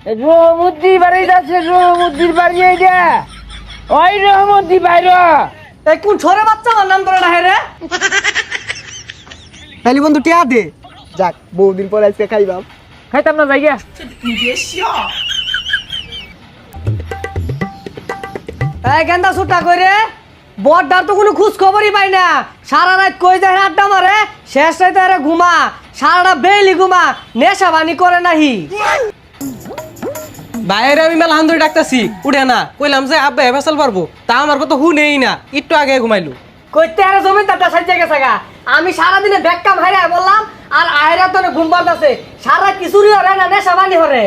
রহমদ্দি বাড়ি যাচ্ছে, রহমদ্দির বাড়ি এইটা। ওই রহমদ্দি বাইরে। এই কোন ছোরে বাচ্চা আমার নাম ধরে না রে? তাহলে বন্ধু টিয়া দে। যাক বহুদিন পর আজকে খাইবাম। খাইতাম না জায়গা। এই গেন্দা ছুটা করে বড়দার তো কোনো খোঁজ খবরই পাই না। সারা রাত কই যায় আড্ডা মারে, শেষ রাতে আরে ঘুমা, সারাটা বেলি ঘুমা, নেশা বানি করে নাহি। বাইরে আমি মেলা হান্দুরি ডাকতেছি উঠে না, কইলাম যে আব্বা ফেসাল পারবো, তা আমার কথা হু নেই না, একটু আগে ঘুমাইলো। কইতে আরে জমিদারটা সাজ্জা গেছে গা। আমি সারাদিনে ব্যাককাম হাইরা বললাম, আর আয়রা তো ঘুম পাড়তাছে। সারা কিছুরি হরে না, নেশা বানি হরে।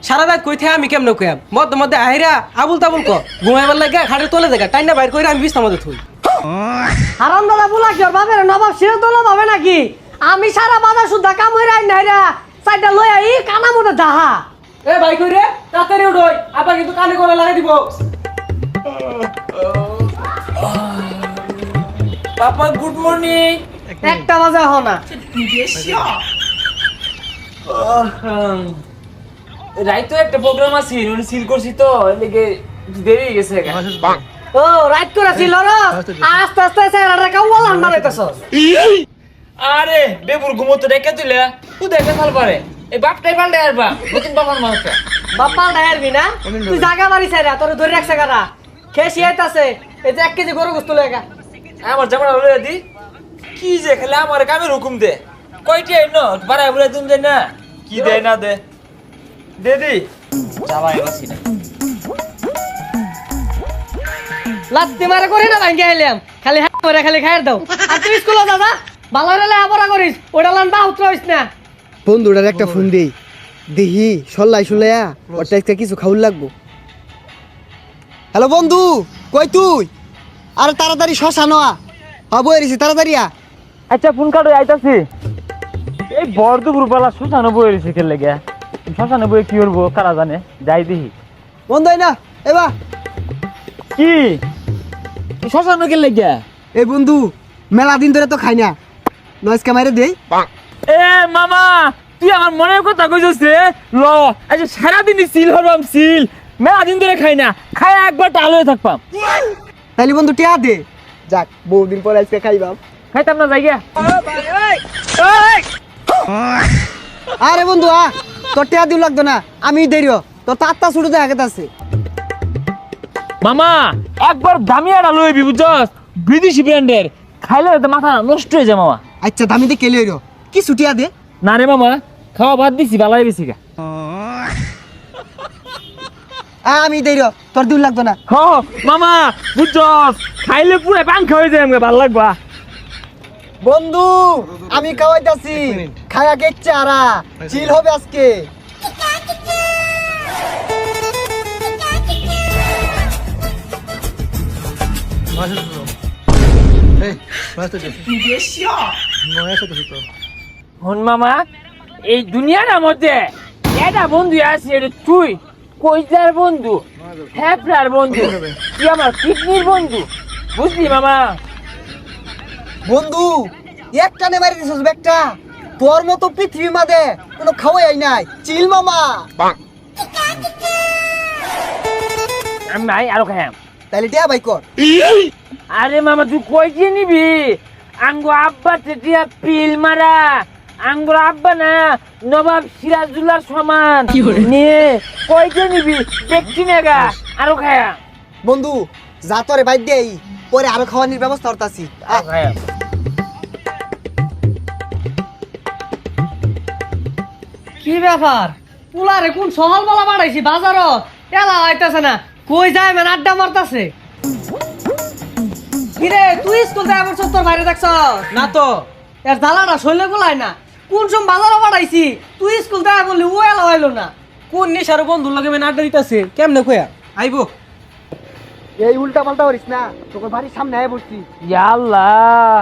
সারা রাত কই থেকে আমি কেমন কইয়াম, মধ্যে মধ্যে আহিরা আবুল তাবুল ক ঘুমাইবার লাগে খাটে তোলে দেখা টাইনা বাইর করে আমি বিছনার মধ্যে থুই। হারাম দাদা বুলা কি ওর বাপের নবাব সেও তোলা পাবে নাকি? আমি সারা বাজার সুদ্ধা কাম হইরা আইন হাইরা সাইডটা লই আই কানা মতো দাহা। এ ভাই কই রে, তাড়াতাড়ি উঠোই, আপা কিন্তু কানে করে লাগাই দিব। পাপা গুড মর্নিং। একটা বাজে হ না। রাইতো একটা প্রোগ্রাম আছে, উনি সিল করছি তো এদিকে দেরি হয়ে গেছে। ও রাইট করে ছিল র, আস্তে আস্তে সেরাটা কাওয়াল হান মারাইতাছস। আরে বেবুর ঘুমোতে রেখে তুলে তুই দেখে ফেল পারে। এই বাপটাই পাল্টে আসবা, নতুন বাবার মানুষটা। বাপ্পা ডায়ারবি না, তুই জায়গা বাড়ি ছাইরা তোর ধরে রাখছে কারা খেসি আইতাছে। এই যে 1 কেজি গরু গোস্ত লেগা আমার জামাটা লইয়া দি। কি যে খেলে আমার কামের হুকুম দে। কয়টি আইন বাড়াই বলে তুমি দে না, কি দে না দে দে দি যাবাই বাসি না। লাত্তি মারা করি না ভাঙ্গে আইলাম, খালি হ্যাঁ করে খালি খাইর দাও। আর তুই স্কুলে দাদা ভালো রেলে আবরা করিস, ওটা লান বা উত্তর হইস না। বন্ধুটার একটা ফোন দেই, দেখি সল্লাই শুলাইয়া ওরটা একটা কিছু খাউল লাগবো। হ্যালো বন্ধু, কই তুই? আরে তাড়াতাড়ি শশা নোয়া হবো এরিছি, তাড়াতাড়ি আ। আচ্ছা ফোন কাটো আইতাছি। এই বড় দুপুর বেলা শ্মশানে বই রয়েছে খেলে গে। শ্মশানে বই কি করবো কারা জানে, যাই দেখি। বন্ধু না এবা কি শ্মশানে খেলে গে? এই বন্ধু মেলা দিন ধরে তো খাই না, নয়েজ ক্যামেরা দেই। এ মামা তুই আমার মনের কথা কইছিস রে। ল আচ্ছা সারাদিন সিল হরবাম, সিল মেলা দিন ধরে খাই না, খাই একবার টাল হয়ে থাকবাম। তাইলে বন্ধু টিয়া দে। যাক বহুদিন পর আজকে খাইবাম। খাইতাম না জায়গা। আরে বন্ধু আ, তোর টিয়া দিও লাগতো না, আমি দেরিও তোর তাত্তা ছুটে দেখা গেছে। মামা একবার দামিয়া ডাল হইবি বুঝছস, বিদেশি ব্র্যান্ডের, খাইলে তো মাথা নষ্ট হয়ে যায় মামা। আচ্ছা দামিতে কেলে হইরো কি ছুটিয়া দে। না রে মামা খাওয়া বাদ দিছি, ভালো হয়ে গেছি গা। আমি দেরিও তোর দিও লাগতো না। হ মামা বুঝছস, খাইলে পুরো পাংখা হয়ে যায়, আমাকে ভালো লাগবা। বন্ধু আমি খাওয়াইতাছি, খায়া গেচ্ছে আরা চিল হবে আজকে। হন মামা এই দুনিয়ার মধ্যে এটা বন্ধু আছে, এটা তুই কইজার বন্ধু, হ্যাপরার বন্ধু, তুই আমার কিডনির বন্ধু, বুঝলি মামা? বন্ধু একটা নে মারি দিছস একটা, তোর মতো পৃথিবী মাঝে কোনো খাওয়াই নাই, চিল মামা। আমি নাই আরো খাই। তাইলে টিয়া ভাই কর। আরে মামা তুই কইছে নিবি? আঙ্গো আব্বা টেটিয়া পিল মারা, আঙ্গুর আব্বা না নবাব সিরাজুল্লাহর সমান নিয়ে কইছে নিবি? দেখছি না গা, আরো খায়া। বন্ধু যা তোরে বাইর দেই, পরে আরো খাওয়ানোর ব্যবস্থা করতাছি। আরো খায়া। কি ব্যাপার পুলারে কোন সহল বলা বাড়াইছি বাজারত, এলা হইতাছে না, কই যায় মানে আড্ডা মারতাছে। কিরে তুই স্কুল যায় বলছ, তোর বাইরে দেখছ না তো এর জ্বালাটা শৈলে গুলাই না। কোন সম বাজারও বাড়াইছি, তুই স্কুল যায় বললি ও এলা হইলো না। কোন নিশার বন্ধু লাগে মেন আড্ডা দিতেছে, কেমনে কইয়া আইবো? এই উল্টা পাল্টা করিস না, তোর বাড়ির সামনে আয় বসছি। ইয়া আল্লাহ,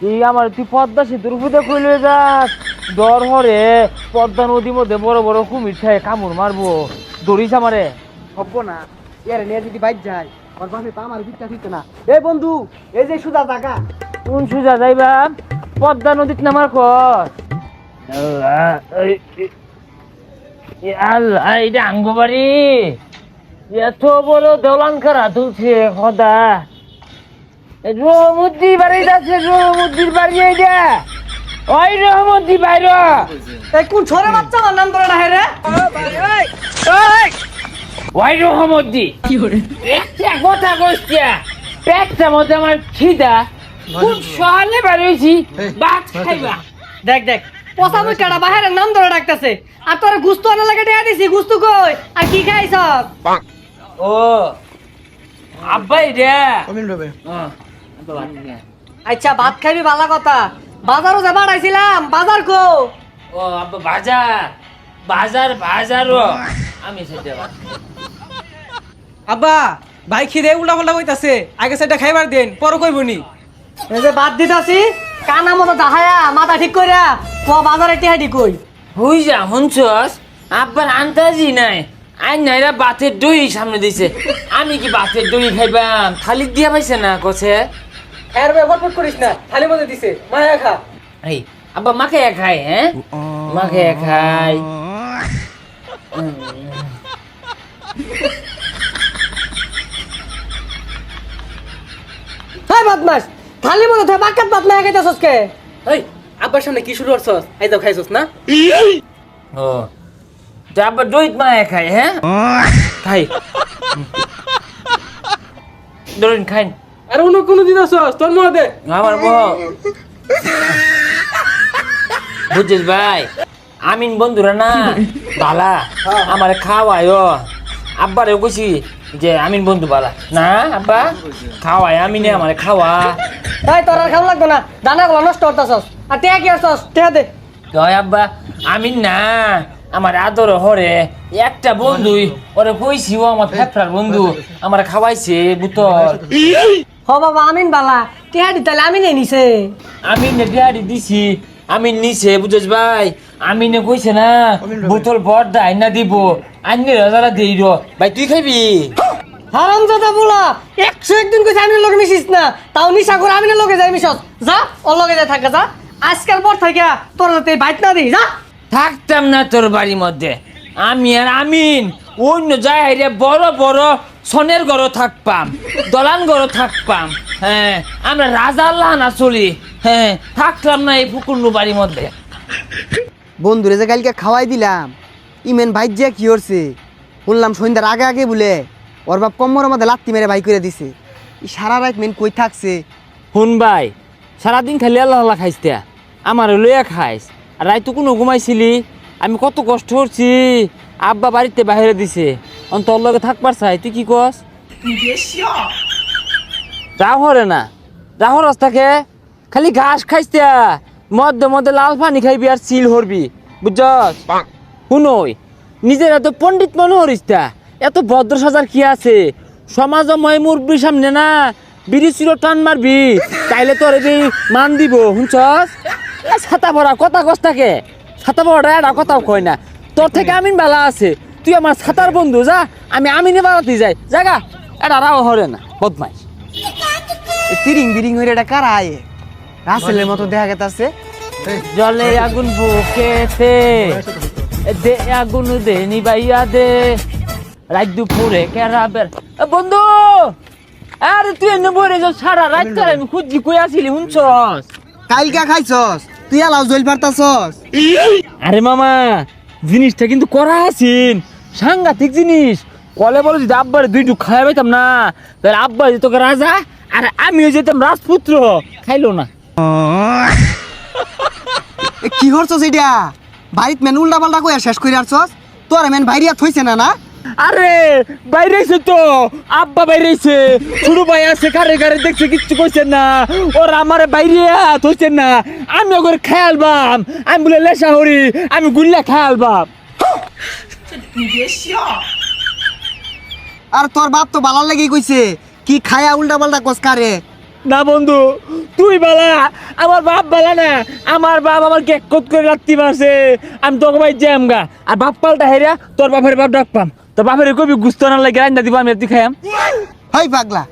এই আমার তুই পদ্মা সেতুর উপরে কইলে যাস, ডর হরে পদ্মা নদীর মধ্যে বড় বড় কুমির খায় কামড় মারবো, ধরিস আমারে। হব না এর নিয়ে যদি বাইক যায়, ওর বাপে পা আমার বিচ্ছা দিত না। এই বন্ধু এই যে সুদা টাকা, কোন সুজা যাইবা? পদ্মা নদীত নামার কর। আল্লাহ এটা আঙ্গবাড়ি এত বড় দলান খারা তুলছে খোদা রহমদ্দি বাড়ি যাচ্ছে রহমদ্দির বাড়ি এইটা ওই রহমদ্দি বাইর এই কোন ছোরে বাচ্চা আমার নাম ধরে ডাহে রে ওই রহমদ্দি একটা কথা কইছিয়া পেটটা মধ্যে আমার খিদা খুব সহলে বাড়িয়েছি ভাত খাইবা দেখ দেখ পচা মুখটা বাহিরের নাম ধরে ডাকতেছে আর তোর গুস্ত আনা লাগে দেয়া দিছি গুস্ত কই আর কি খাইছ ও আব্বাই রে আচ্ছা ভাত খাইবি ভালো কথা বাজারও যে বাড়াইছিলাম বাজার কো ও আব্বা বাজার বাজার বাজারও আমি সেটা আব্বা ভাই খিদে উল্টা পাল্টা কইতাছে আগে সেটা খাইবার দেন পর কইবনি এই যে বাদ দিতাছি কানা মতো দাহায়া মাথা ঠিক কইরা ক বাজারে টিহাডি কই হই যা শুনছস আব্বার আন্তাজি নাই আই নাইরা বাতের দই সামনে দিছে আমি কি বাতের দই খাইবাম থালি দিয়া পাইছে না কছে খায়ের ভাই বটবট করিস না থালি মধ্যে দিছে মায়া খা এই আব্বা মাকে খাই হ্যাঁ মাকে খাই হাই বদমাস থালি মতো থেকে বাকাত ভাত না খাইতাছস কে এই আব্বার সামনে কি শুরু করছস এই যাও খাইছস না ও তো আব্বা দই মা খাই হ্যাঁ খাই ধরুন খাই আর অন্য কোনো দিন আসছস তোর মুখ দে আমার বউ বুঝছিস ভাই আমিন বন্ধুরা না বালা আমার খাওয়ায় আব্বারে কইছি যে আমিন বন্ধু বালা না আব্বা খাওয়ায় আমিনে আমার খাওয়া তাই তোর আর খাওয়া লাগবে না দানা গুলো নষ্ট করতেছস আর টিয়া কি আসছস টিয়া দে কয় আব্বা আমিন না আমার আদর হরে একটা বন্ধুই ওরে কইছি ও আমার ফেফড়ার বন্ধু আমার খাওয়াইছে বুতল হ বাবা আমিন বালা টিহাডি তাহলে আমিনে নিছে আমিনে দিয়ারি দিছি আমিন নিছে বুঝছিস ভাই আমিনে কইছে না বোতল বড় আইনা দিব আইনে রাজারা দেই র ভাই তুই খাবি হারামজাদা বলা 101 দিন কইছে আমিনের লগে মিশিস না তাও নিশা করে আমিনের লগে যাই মিশস যা ওর লগে যাই থাকা যা আজকাল পর থেকে তোর হাতে বাইট না দেই যা থাকতাম না তোর বাড়ির মধ্যে আমি আর আমিন অন্য জায়গায় বড় বড় সনের ঘরও থাকপাম দলান ঘরও থাকপাম হ্যাঁ আমরা রাজা আল্লাহ না চলি হ্যাঁ থাকলাম না এই ফুকুন্নু বাড়ির মধ্যে বন্ধুরে যে কালকে খাওয়াই দিলাম ইমেন ভাই যে কি করছে শুনলাম সন্ধ্যার আগে আগে বলে ওর বাপ কম্মরের মধ্যে লাত্তি মেরে ভাই করে দিছে এই সারা রাত মেন কই থাকছে শুন ভাই সারাদিন খালি আল্লাহ আল্লাহ খাইস তে আমার লইয়া খাইস আর রাইতো কোনো ঘুমাইছিলি আমি কত কষ্ট করছি আব্বা বাড়িতে বাইরে দিছে তোর লগে থাকবার চাই তুই কি কস যা হরে না যা হরস থাকে খালি ঘাস খাইস তে মধ্যে মধ্যে লাল পানি খাইবি আর চিল হরবি বুঝছস শুনই নিজের এত পণ্ডিত মনে হরিস তা এত ভদ্র সাজার কি আছে সমাজময় মুরব্বীর সামনে না বিড়ি চির টান মারবি তাইলে তোর মান দিব শুনছস ছাতা ভরা কথা কস থাকে ছাতা ভরা এটা কথাও কয় না তোর থেকে আমিন বেলা আছে তুই আমার ছাতার বন্ধু যা আমি আমিনে বেড়াতে যাই জাগা এটা রাও হরে না বদমাইশ তিরিং বিরিং হয়ে এটা কারা আয়ে রাসেলের মতো দেখা গেছে জলে আগুন বুকেছে দে আগুন দে নিবাইয়া দে রাত দুপুরে কেরাবের বন্ধু আরে তুই এনে বলে যাও সারা রাত ধরে আমি খুঁজি কই আসিলি শুনছস কালকা খাইছস তুই আলাও জল পারতাছস আরে মামা জিনিসটা কিন্তু করা আছিন সাংঘাতিক জিনিস কলে বলে যদি আব্বারে দুই ডুক খাওয়া পাইতাম না তাহলে আব্বা যেত রাজা আর আমিও যেতাম রাজপুত্র খাইলো না কি করছস এটা বাড়িত মেন উল্টা পাল্টা কইয়া শেষ করে আসছস তোর মেন বাইরিয়া থইছে না না আরে বাইরেছে তো আব্বা বাইরেছে ছোট ভাই আছে কারে কারে দেখছে কিচ্ছু কইছেন না ওর আমার বাইরে থইছেন না আমি ওর খেয়ালবাম আমি বলে লেসা হরি আমি গুল্লা খেয়ালবাম আর তোর বাপ তো বালার লাগি কইছে কি খায়া উল্টা পাল্টা কস কারে না বন্ধু তুই বালা আমার বাপ বালা না আমার বাপ আমার কেকত করে রাত্রি মারছে আমি তোকে ভাই জ্যাম গা আর বাপ পাল্টা হেরা তোর বাপের বাপ ডাকপাম তোর বাপের কবি গুস্ত না লাগে রান্না দিব আমি তুই খাইয়াম হই পাগলা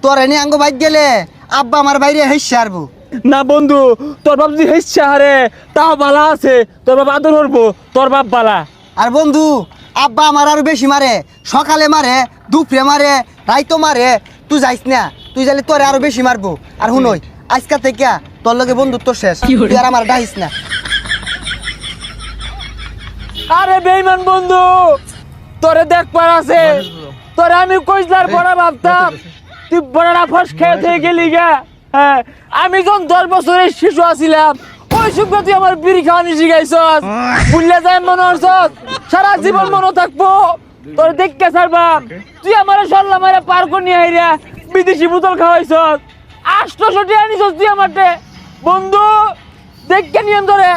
তোর এনে আঙ্গ বাইক গেলে আব্বা আমার বাইরে হেসে আরবো না বন্ধু তোর বাপ যদি হেসছে হারে তাও বালা আছে তোর বাপ আদর করবো তোর বাপ বালা আর বন্ধু আব্বা আমার আরো বেশি মারে, সকালে মারে, দুপুরে মারে, রাইতো মারে। তুই যাইস না, তুই যাইলে তোরে আরো বেশি মারবো। আর শুনই আজকা থেকে তোর লগে বন্ধুত্ব শেষ, তুই আর আমার ডাইস না। আরে বেইমান বন্ধু, তোরে দেখবার আছে, তোরে আমি কইলার বড় ভাবতাম, তুই বড়টা ফস খেয়ে থেকে গেলি গা। হ্যাঁ, আমি যখন 10 বছরের শিশু আছিলাম, ওই সুখে তুই আমার বিড়ি খাওয়ানি শিখাইছস। ভুললে যায় মনে হচ্ছস, সারা জীবন মনে থাকবো। তোর দেখকে ছাড়বাম, তুই আমার সল্লা মারে পার করে নিয়ে আইরা বিদেশি বোতল খাওয়াইছস। 800 টাকা নিছস তুই আমারটে। বন্ধু দেখকে নিয়ম ধরে,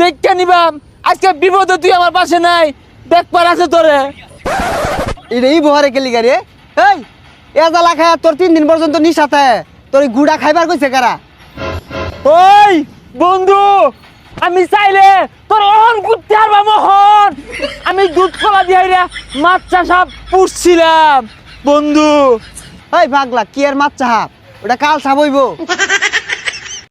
দেখকে নিবাম। আজকে বিপদে তুই আমার পাশে নাই, দেখবার আছে তোরে। এটা এই বহরে গেলি গাড়ি। এই এজালা খায় তোর 3 দিন পর্যন্ত নিশাতে, তোর এই গুড়া খাইবার কইছে কারা? ওই বন্ধু, আমি চাইলে তোর অহন করতে পারবা মোহন। আমি দুধ কলা দিয়ে মাছ চাষা পুষছিলাম বন্ধু। এই পাগলা কি আর মাছ চাহাব, ওটা কাল সাবইব।